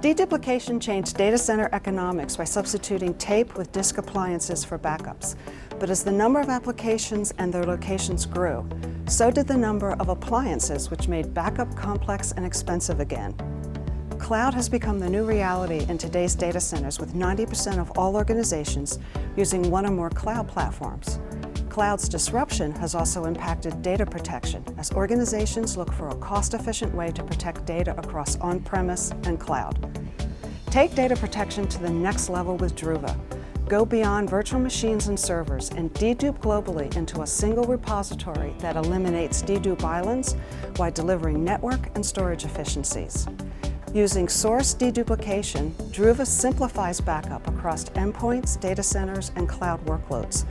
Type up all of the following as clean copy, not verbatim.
Deduplication changed data center economics by substituting tape with disk appliances for backups. But as the number of applications and their locations grew, so did the number of appliances, which made backup complex and expensive again. Cloud has become the new reality in today's data centers, with 90% of all organizations using one or more cloud platforms. Cloud's disruption has also impacted data protection as organizations look for a cost-efficient way to protect data across on-premise and cloud. Take data protection to the next level with Druva. Go beyond virtual machines and servers and dedupe globally into a single repository that eliminates dedupe islands while delivering network and storage efficiencies. Using source deduplication, Druva simplifies backup across endpoints, data centers, and cloud workloads.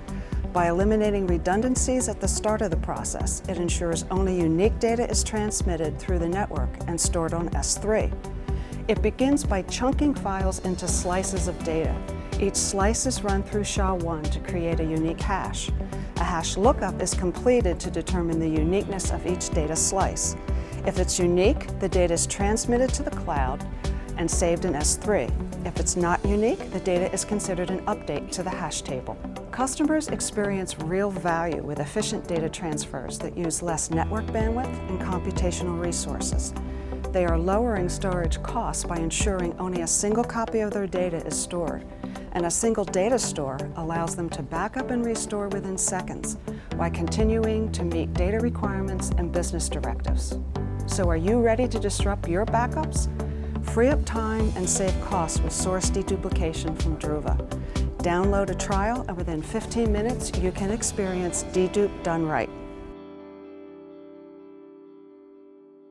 By eliminating redundancies at the start of the process, it ensures only unique data is transmitted through the network and stored on S3. It begins by chunking files into slices of data. Each slice is run through SHA-1 to create a unique hash. A hash lookup is completed to determine the uniqueness of each data slice. If it's unique, the data is transmitted to the cloud and saved in S3. If it's not unique, the data is considered an update to the hash table. Customers experience real value with efficient data transfers that use less network bandwidth and computational resources. They are lowering storage costs by ensuring only a single copy of their data is stored, and a single data store allows them to back up and restore within seconds while continuing to meet data requirements and business directives. So are you ready to disrupt your backups? Free up time and save costs with source deduplication from Druva. Download a trial, and within 15 minutes, you can experience dedupe done right.